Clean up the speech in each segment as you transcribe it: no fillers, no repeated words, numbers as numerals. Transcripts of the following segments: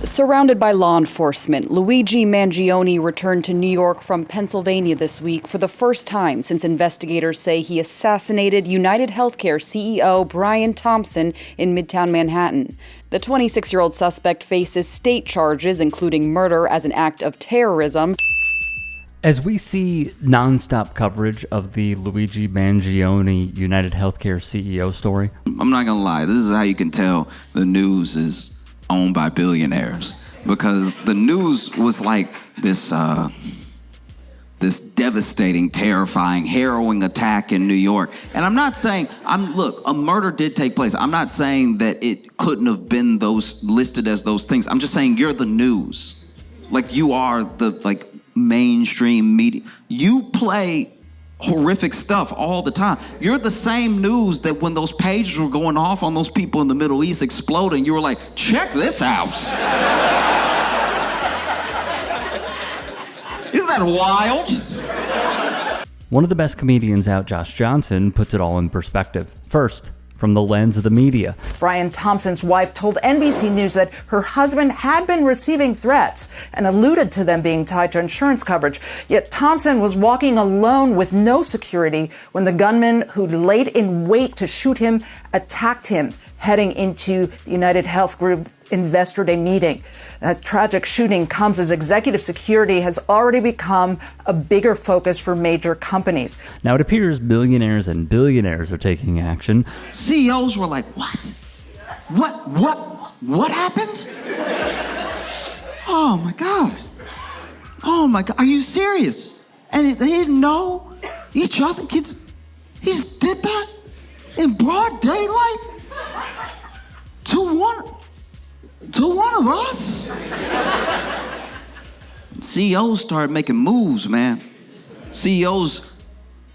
Surrounded by law enforcement, Luigi Mangione returned to New York from Pennsylvania this week for the first time since investigators say he assassinated United Healthcare CEO Brian Thompson in Midtown Manhattan. The 26-year-old suspect faces state charges, including murder as an act of terrorism. As we see nonstop coverage of the Luigi Mangione United Healthcare CEO story, I'm not gonna lie, this is how you can tell the news is owned by billionaires, because the news was like this devastating, terrifying, harrowing attack in New York. And I'm not saying, look, a murder did take place. I'm not saying that it couldn't have been those listed as those things. I'm just saying you're the news. Like, you are the mainstream media. You play horrific stuff all the time. You're the same news that when those pages were going off on those people in the Middle East exploding, you were like, check this out. Isn't that wild? one of the best comedians out, Josh Johnson, puts it all in perspective. First, from the lens of the media. Brian Thompson's wife told NBC News that her husband had been receiving threats and alluded to them being tied to insurance coverage. Yet Thompson was walking alone with no security when the gunman who laid in wait to shoot him attacked him heading into the United Health Group Investor Day meeting. That tragic shooting comes as executive security has already become a bigger focus for major companies. Now it appears millionaires and billionaires are taking action. CEOs were like, what? What happened? Oh my God. Oh my God, are you serious? And they didn't know each other? Kids, he just did that in broad daylight? To one of us? CEOs started making moves, man. CEOs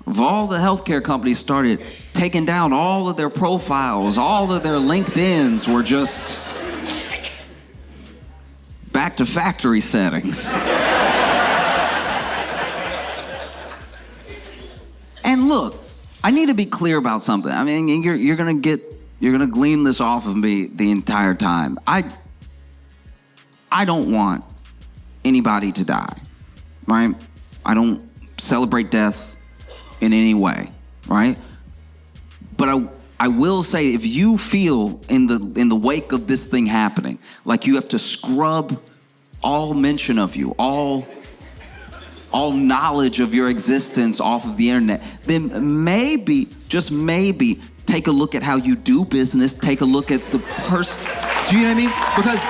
of all the healthcare companies started taking down all of their profiles. All of their LinkedIns were just back to factory settings. And look, I need to be clear about something. I mean, you're gonna glean this off of me the entire time. I don't want anybody to die, right? I don't celebrate death in any way, right? But I will say, if you feel in the wake of this thing happening, like you have to scrub all mention of you, all knowledge of your existence off of the internet, then maybe, just maybe, take a look at how you do business. Take a look at the person. Do you know what I mean? Because...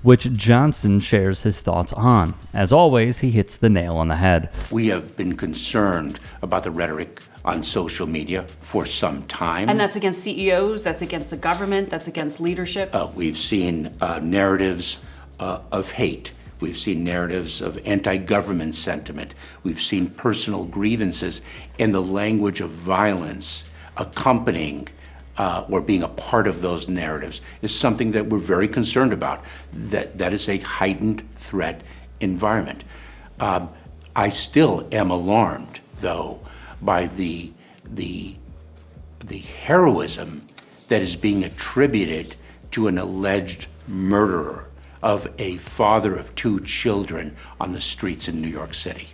which Johnson shares his thoughts on. As always, he hits the nail on the head. We have been concerned about the rhetoric on social media for some time. And that's against CEOs, that's against the government, that's against leadership. We've seen narratives of hate. We've seen narratives of anti-government sentiment. We've seen personal grievances, and the language of violence accompanying or being a part of those narratives is something that we're very concerned about. That is a heightened threat environment. I still am alarmed, though, by the heroism that is being attributed to an alleged murderer of a father of two children on the streets in New York City.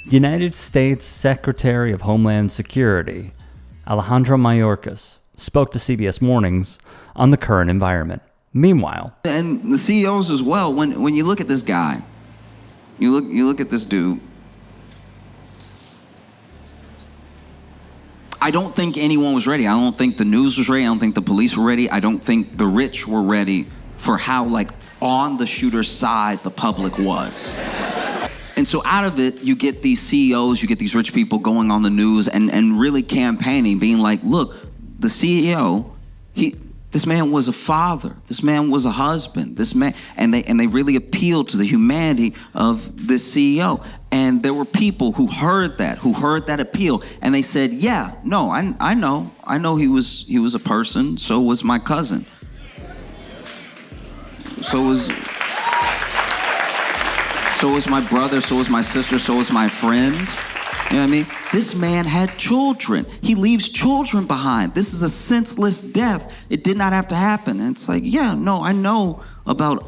United States Secretary of Homeland Security Alejandro Mayorkas spoke to CBS Mornings on the current environment. Meanwhile, and the CEOs as well, when you look at this guy, you look at this dude, I don't think anyone was ready. I don't think the news was ready. I don't think the police were ready. I don't think the rich were ready for how, on the shooter's side the public was. And so out of it, you get these CEOs, you get these rich people going on the news and really campaigning, being like, look, the CEO, this man was a father, this man was a husband, this man, and they really appealed to the humanity of this CEO. And there were people who heard that appeal, and they said, yeah, no, I know he was a person, so was my cousin. So was my brother, so was my sister, so was my friend. You know what I mean? This man had children. He leaves children behind. This is a senseless death. It did not have to happen. And it's like, yeah, no, I know about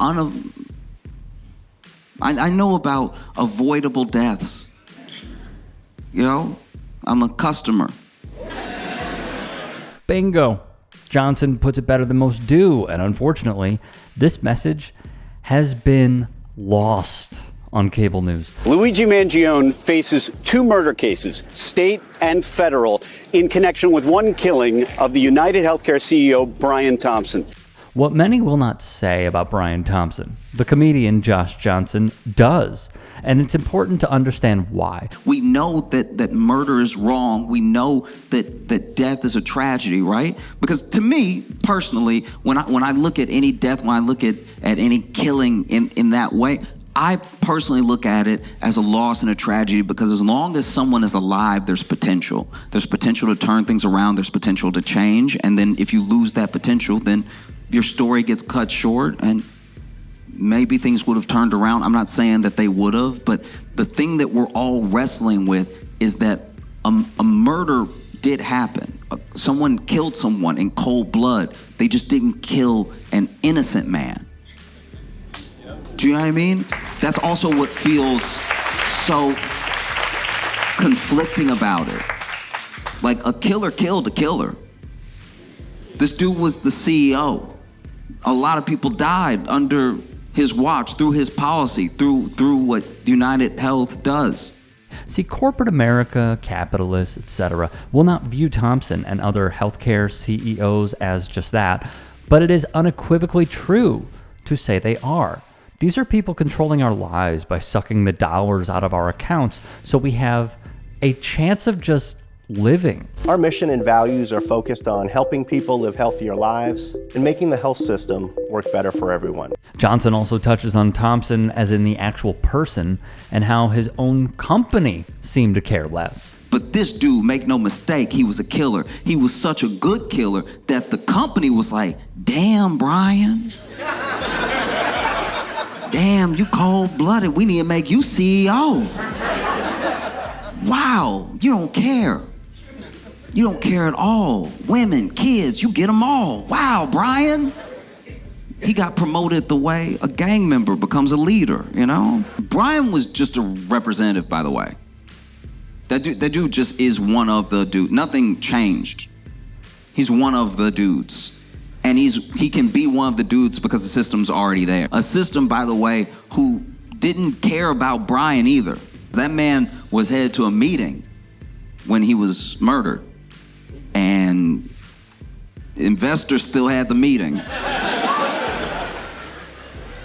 I know about avoidable deaths. You know, I'm a customer. Bingo. Johnson puts it better than most do, and unfortunately, this message has been lost on cable news. Luigi Mangione faces 2 murder cases, state and federal, in connection with one killing of the United Healthcare CEO, Brian Thompson. What many will not say about Brian Thompson, the comedian Josh Johnson, does. And it's important to understand why. We know that murder is wrong. We know that death is a tragedy, right? Because to me, personally, when I look at any death, when I look at any killing in that way, I personally look at it as a loss and a tragedy, because as long as someone is alive, there's potential. There's potential to turn things around. There's potential to change. And then if you lose that potential, then your story gets cut short, and maybe things would have turned around. I'm not saying that they would have, but the thing that we're all wrestling with is that a murder did happen. Someone killed someone in cold blood. They just didn't kill an innocent man. Do you know what I mean? That's also what feels so conflicting about it. Like, a killer killed a killer. This dude was the CEO. A lot of people died under his watch, through his policy, through what United Health does. See, corporate America, capitalists, etc., will not view Thompson and other healthcare CEOs as just that, but it is unequivocally true to say they are. These are people controlling our lives by sucking the dollars out of our accounts so we have a chance of just living. Our mission and values are focused on helping people live healthier lives and making the health system work better for everyone. Johnson also touches on Thompson as in the actual person and how his own company seemed to care less. But this dude, make no mistake, he was a killer. He was such a good killer that the company was like, damn, Brian. Damn, you cold-blooded. We need to make you CEO. Wow, you don't care. You don't care at all. Women, kids, you get them all. Wow, Brian. He got promoted the way a gang member becomes a leader, you know? Brian was just a representative, by the way. That dude just is one of the dudes. Nothing changed. He's one of the dudes. And he can be one of the dudes because the system's already there. A system, by the way, who didn't care about Brian either. That man was headed to a meeting when he was murdered. And investors still had the meeting.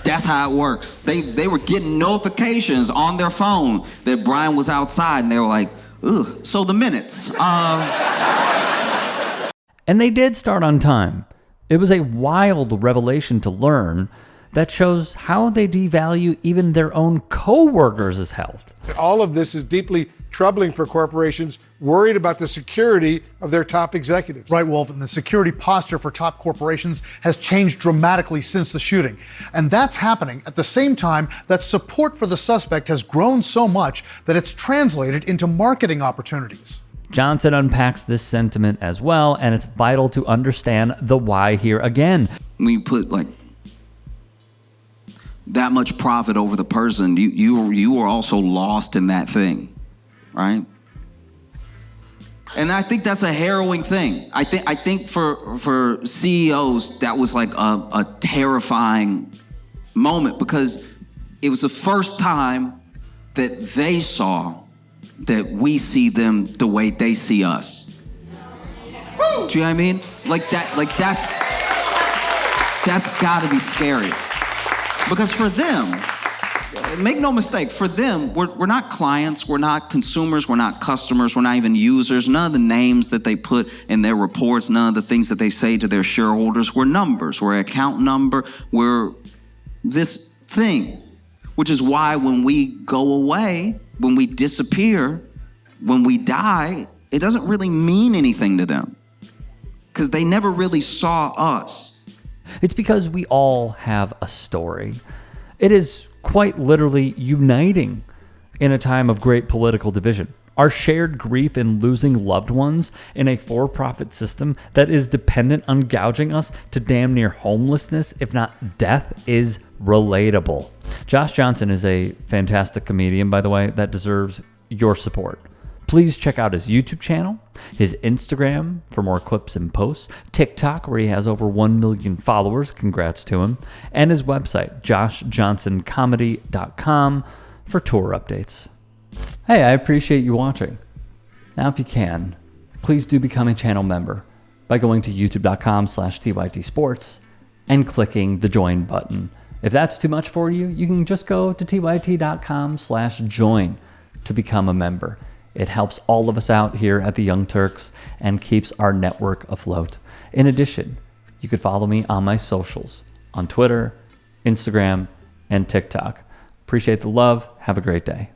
That's how it works. They were getting notifications on their phone that Brian was outside, and they were like, ugh, so the minutes. And they did start on time. It was a wild revelation to learn that shows how they devalue even their own co-workers' health. All of this is deeply troubling for corporations worried about the security of their top executives. Right, Wolf, and the security posture for top corporations has changed dramatically since the shooting. And that's happening at the same time that support for the suspect has grown so much that it's translated into marketing opportunities. Johnson unpacks this sentiment as well, and it's vital to understand the why here again. When you put like that much profit over the person, you are also lost in that thing, right? And I think that's a harrowing thing. I think for CEOs that was like a terrifying moment, because it was the first time that they saw that we see them the way they see us. Do you know what I mean? That's gotta be scary. Because for them, make no mistake, for them, we're not clients, we're not consumers, we're not customers, we're not even users. None of the names that they put in their reports, none of the things that they say to their shareholders, we're numbers, we're an account number, we're this thing. Which is why when we go away, when we disappear, when we die, it doesn't really mean anything to them. Because they never really saw us. It's because we all have a story. It is quite literally uniting in a time of great political division. Our shared grief in losing loved ones in a for-profit system that is dependent on gouging us to damn near homelessness, if not death, is relatable. Josh Johnson is a fantastic comedian, by the way, that deserves your support. Please check out his YouTube channel, his Instagram for more clips and posts, TikTok, where he has over 1 million followers, congrats to him, and his website, joshjohnsoncomedy.com, for tour updates. Hey, I appreciate you watching. Now, if you can, please do become a channel member by going to youtube.com/tytsports and clicking the join button. If that's too much for you, you can just go to tyt.com/join to become a member. It helps all of us out here at the Young Turks and keeps our network afloat. In addition, you could follow me on my socials on Twitter, Instagram, and TikTok. Appreciate the love. Have a great day.